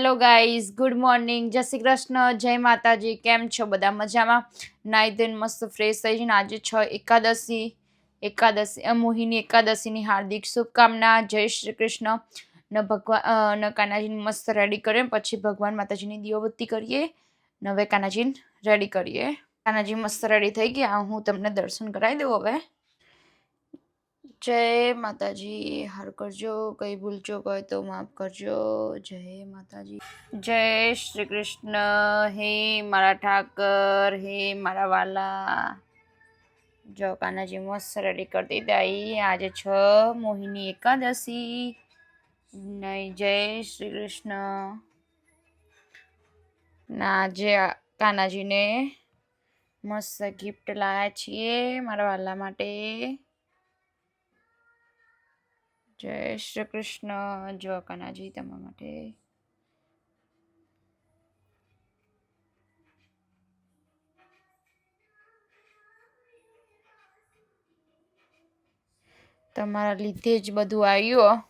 Hello guys, good morning, જય શ્રી કૃષ્ણ, જય માતાજી. કેમ છો બધા? મજામાં? નાઈ ધોઈને મસ્ત ફ્રેશ થઈ જઈને આજે એકાદશી મોહિની એકાદશીની હાર્દિક શુભકામના. જય શ્રી કૃષ્ણ. ને ભગવાન કાનાજીને મસ્ત રેડી કરીએ, પછી ભગવાન માતાજીની દીવાબત્તી કરીએ. ને હવે કાનાજીને રેડી કરીએ. કાનાજી મસ્ત રેડી થઈ ગયા. હું તમને દર્શન કરાવી દઉં હવે. જય માતાજી. હાર કરજો, કઈ ભૂલજો હોય તો માફ કરજો. જય માતાજી. જય શ્રી કૃષ્ણ. હે મારા ઠાકર, હે મારા વાલા. જો કાનાજી મસ્ત રેડી કરી દીધા. આજે મોહિની એકાદશી. નહીં, જય શ્રી કૃષ્ણ. ના આજે કાનાજીને મસ્ત ગિફ્ટ લાવ્યા છીએ મારા વાલા માટે. જય શ્રી કૃષ્ણ. જો કાનાજી તમારા માટે. તમારા લીધે જ બધું આવ્યું.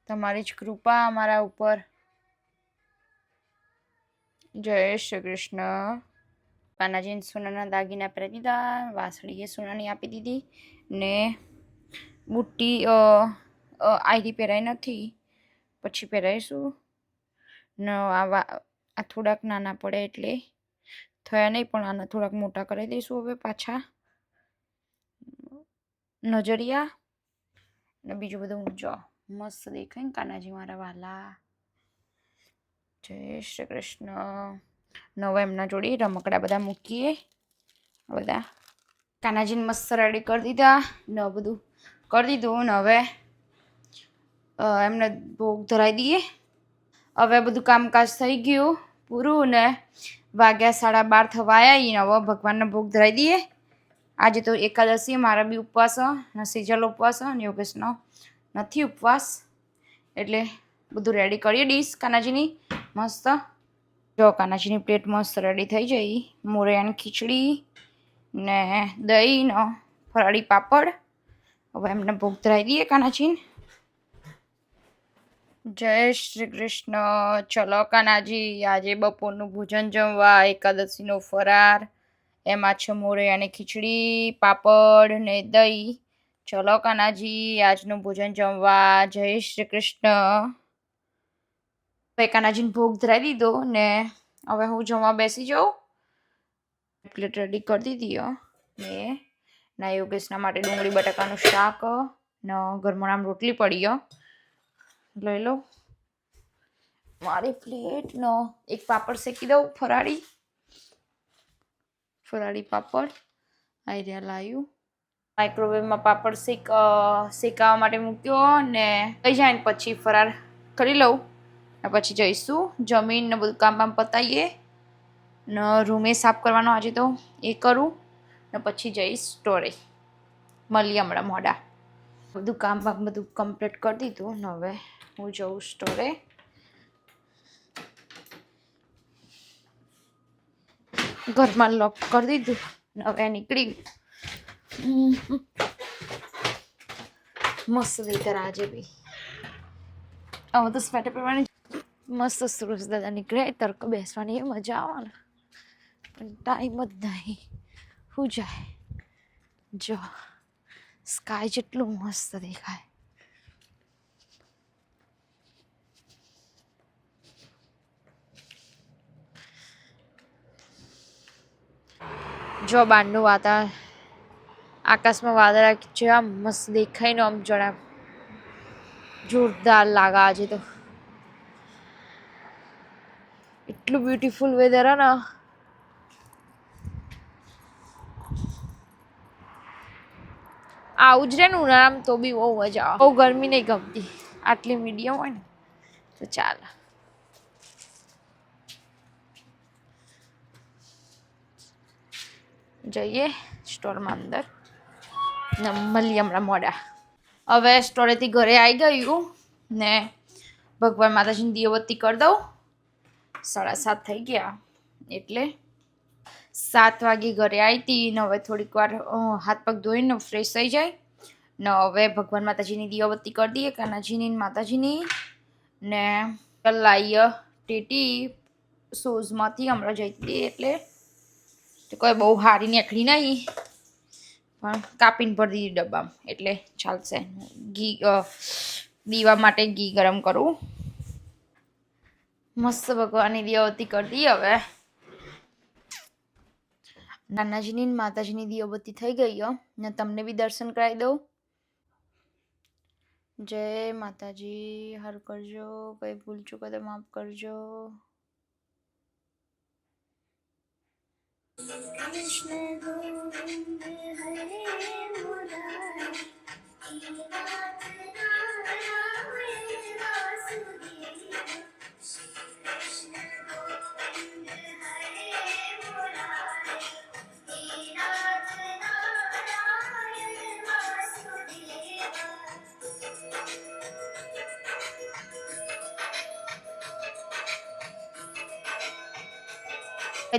તમારી જ કૃપા અમારા ઉપર. જય શ્રી કૃષ્ણ. કાનાજીને સોનાના દાગીના પહેરી દીધા. વાસળીએ સોનાની આપી દીધી. ને બુટ્ટી આયરી પહેરાઈ નથી, પછી પહેરાઈશું. ને આ થોડાક નાના પડે એટલે થયા નહીં, પણ આના થોડાક મોટા કરી દઈશું હવે પાછા. નજરિયા ને બીજું બધું જો મસ્ત દેખાય ને કાનાજી મારા વાલા. જય શ્રી કૃષ્ણ. નવા એમના જોડે રમકડા બધા મૂકીએ. બધા કાનાજીને મસ્ત રેડી કરી દીધા ને બધું કરી દીધું. ને હવે એમને ભોગ ધરાવી દઈએ. હવે બધું કામકાજ થઈ ગયું પૂરું ને વાગ્યા 12:30 થવા આવ્યા. હવે ભગવાનને ભોગ ધરાવી દઈએ. આજે તો એકાદશી, મારા બી ઉપવાસ ને સિજલ ઉપવાસ ને યોગેશનો નથી ઉપવાસ, એટલે બધું રેડી કરીએ ડીશ કાનાજીની મસ્ત. જો કાનાજીની પ્લેટ મસ્ત રેડી થઈ જાય. મોરૈયાની ખીચડી ને દહીં ને ફરાળી પાપડ. હવે એમને ભોગ ધરાવી દઈએ કાનાજીને. જય શ્રી કૃષ્ણ. ચલો કાનાજી, આજે બપોરનું ભોજન જમવા. એકાદશીનો ફરાર, એમાં છે મોરૈયાની ખીચડી, પાપડ ને દહીં. ચલો કાનાજી, આજનું ભોજન જમવા. જય શ્રી કૃષ્ણ. હવે કાનાજીને ભોગ ધરાવી દીધો ને હવે હું જમવા બેસી જાઉં. પ્લેટ રેડી કરી દીધી ને ના યોગેશના માટે ડુંગળી બટાકાનું શાક ને ગરમારામ રોટલી પડી. લઈ લો મારી પ્લેટ. નો એક પાપડ શેકી દઉં, ફરાળી પાપડ. આઈડિયા લાવ્યું. માઇક્રોવેવમાં પાપડ શેકાવા માટે મૂક્યો ને થઈ જાય ને પછી ફરાર કરી લઉં. ને પછી જઈશું જમીન ને બધું કામ પતાવીએ ને રૂમે સાફ કરવાનો આજે તો એ કરું ને પછી જઈશ સ્ટોરે. મળીએ હમણાં મોડા. બધું કામ બધું કમ્પ્લીટ કરી દીધું ને હવે હું જઉં સ્ટોરે. ઘરમાં લોક કરી દીધું ને હવે નીકળી મસ્ત વેધર આજે બી. હવે તો સ્વેટર પહેરવાની મસ્ત. સુરેશ દાદા નીકળે તડકો બેસવાની એ મજા આવે ને, પણ ટાઈમ જ નહીં. શું જાય. જો સ્કાય જેટલું મસ્ત દેખાય. જો બહારનું વાતાવરણ, આકાશમાં વાદળા જેવા મસ્ત દેખાય ને આમ જણા જોરદાર લાગે. આજે તો એટલું બ્યુટીફુલ વેધર હે ને. આવું જ રહે ને ઉનાળામાં તો બી બહુ મજા આવે. બહુ ગરમી નહીં ગમતી, આટલી મીડિયમ હોય ને તો ચાલે. જઈએ સ્ટોરમાં અંદર ને મળીએ હમણાં મોડા. હવે સ્ટોરેથી ઘરે આવી ગયું ને ભગવાન માતાજીની દીવાબત્તી કરી દઉં. 7:30 થઈ ગયા એટલે 7 વાગે ઘરે આવી હતી ને હવે થોડીક વાર હાથ પગ ધોઈને ફ્રેશ થઈ જાય ને હવે ભગવાન માતાજીની દીવાબત્તી કરી દઈએ, કાનાજીની માતાજીની. ને લાવીએ ટેટી શોઝમાંથી હમણાં જઈ હતી એટલે કોઈ બહુ સારી નીકળી નહીં પણ કાપીને ભરી દીધી ડબ્બામાં એટલે ચાલશે. ઘી દીવા માટે ઘી ગરમ કરું. મસ્ત ભગવાનની દીવાબત્તી કરી દઈએ હવે. નાનાજીની માતાજીની દીવાબત્તી થઈ ગઈ ને તમને બી દર્શન કરાવી દઉં. જય માતાજી. હર કરજો, કઈ ભૂલ ચૂકો તો માફ કરજો. કૃષ્ણ ગોવિંદ હરે મુરારી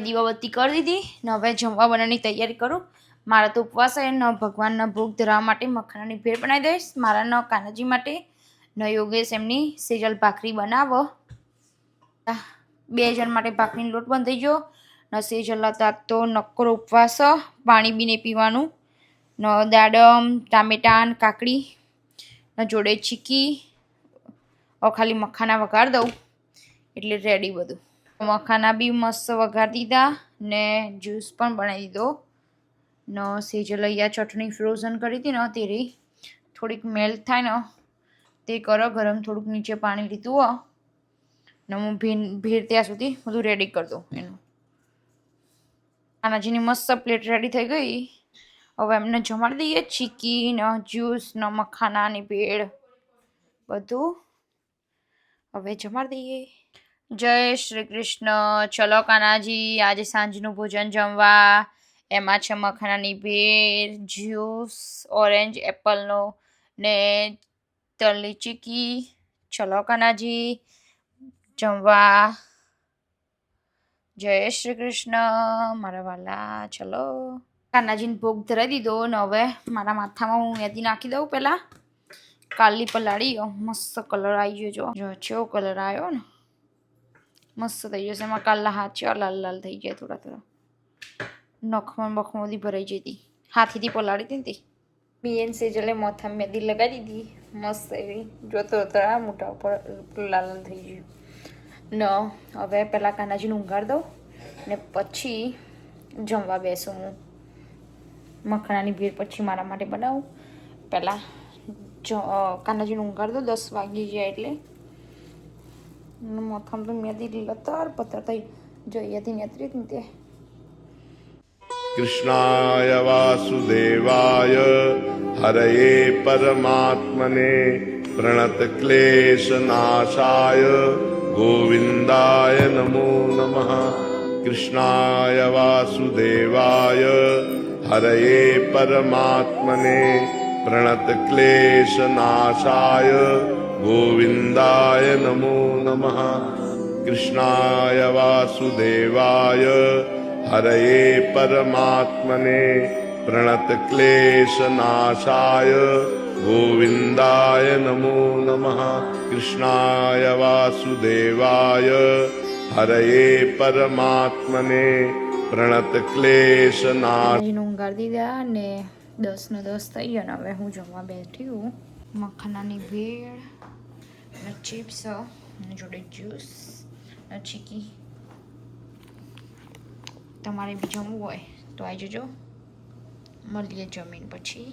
દીવાબત્તી કરી દીધી ને હવે જમવા બનાવવાની તૈયારી કરું. મારા તો ઉપવાસ છે ને ભગવાનના ભોગ ધરાવવા માટે મખાનાની ભેળ બનાવી દઈશ. મારા ન કાનાજી માટે ન યોગેશ એમની સેજલ ભાખરી બનાવો. 2 જણ માટે ભાખરીનો લોટ બંધાઈ ગયો ને સેજલ હતા તો નક્કરો ઉપવાસ, પાણી બી નહીં પીવાનું ને દાડમ ટામેટાં કાકડી ને જોડે ચીકી. ખાલી મખાના વઘાર દઉં એટલે રેડી બધું. મખાના બી મસ્ત વઘાર દીધા ને જ્યુસ પણ બનાવી દીધો ને સેજલ અહીંયા ચટણી ફ્રોઝન કરી હતી ને તેરી થોડીક મેલ્ટ થાય ને તે કરો ગરમ થોડુંક નીચે પાણી લીધું ને હું ભેર ત્યાં સુધી બધું રેડી કરી દઉં એનું. કાનાજીની મસ્ત પ્લેટ રેડી થઈ ગઈ. હવે એમને જમાડી દઈએ. ચીકી ને જ્યુસ ને મખાનાની ભેળ બધું હવે જમાડી દઈએ. જય શ્રી કૃષ્ણ. ચલો કાનાજી આજે સાંજનું ભોજન જમવા. એમાં છે મખાનાની ભેળ, જ્યુસ ઓરેન્જ એપલનો ને તલની ચીકી. ચલો કાનાજી જમવા. જય શ્રી કૃષ્ણ મારા વાલા. ચલો કાનાજીને ભોગ ધરાવી દીધો ને હવે મારા માથામાં હું મહેંદી નાખી દઉં. પહેલાં કાલી પલાળી મસ્ત કલર આવી ગયો. જો કેવો કલર આવ્યો ને મસ્ત થઈ જશે. એમાં કાલા હાથ છે લાલ લાલ થઈ જાય થોડા થોડા. નખમાં બખમાં બધી ભરાઈ જતી. હાથીથી પલાળી હતી ને બીએન સેજલે માથામાં મહેંદી લગાવી દીધી મસ્ત એવી. જોતો હતા મોટા ઉપર લાલ લાલ થઈ ગયું ને હવે પહેલાં કાનાજીને ઊંઘાડ દઉં ને પછી જમવા બેસું હું. મખાનાની ભેળ પછી મારા માટે બનાવું. પહેલાં કાનાજીને ઊંઘાડ દઉં 10 વાગી જાય એટલે. માથામાં તો મહેંદી લતર પતર થઈ જઈયાથી નેત્રી ને તે. कृष्णाय वासुदेवाय हरये परमात्मने प्रणतक्लेशनाशाय गोविन्दाय नमो नमः। कृष्णाय वासुदेवाय हरये परमात्मने प्रणतक्लेशनाशाय गोविन्दाय नमो नमः। कृष्णाय वासुदेवाय हरये परमात्मने प्रणतक्लेशनाशाय गोविन्दाय नमो नमः। कृष्णाय वासुदेवाय हरये परमात्मने प्रणतक्लेशनाशाय ઊંઘાડી દીધા ને 10 ને 10 થઈ ગયા ને હવે હું જમવા બેઠી હું. મખાનાની ભેળ ને ચિપ્સ ને જોડે જ્યુસ ને ચીકી. તમારે બી જમવું હોય તો આવી જજો. મળીએ જમીન પછી.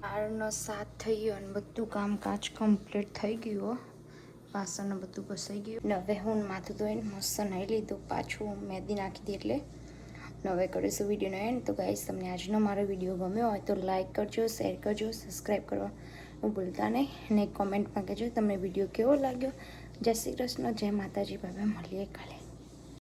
8:07 થઈ ગયો અને બધું કામકાજ કમ્પ્લીટ થઈ ગયું. વાસણ બધું ઘસાઈ ગયું ને હવે હું માથું ધોઈને મસ્ત નાહી લીધું. પાછું મહેંદી નાખી દી એટલે હવે કરીશું વિડીયોનો એન્ડ. તો ગાઈસ તમને આજનો મારો વિડીયો ગમ્યો હોય તો લાઈક કરજો, શેર કરજો, સબસ્ક્રાઈબ કરવા ભૂલતા નહીં અને કોમેન્ટમાં કહેજો તમને વિડીયો કેવો લાગ્યો. જય શ્રી કૃષ્ણ, જય માતાજી. બાબા મળીએ કાલે.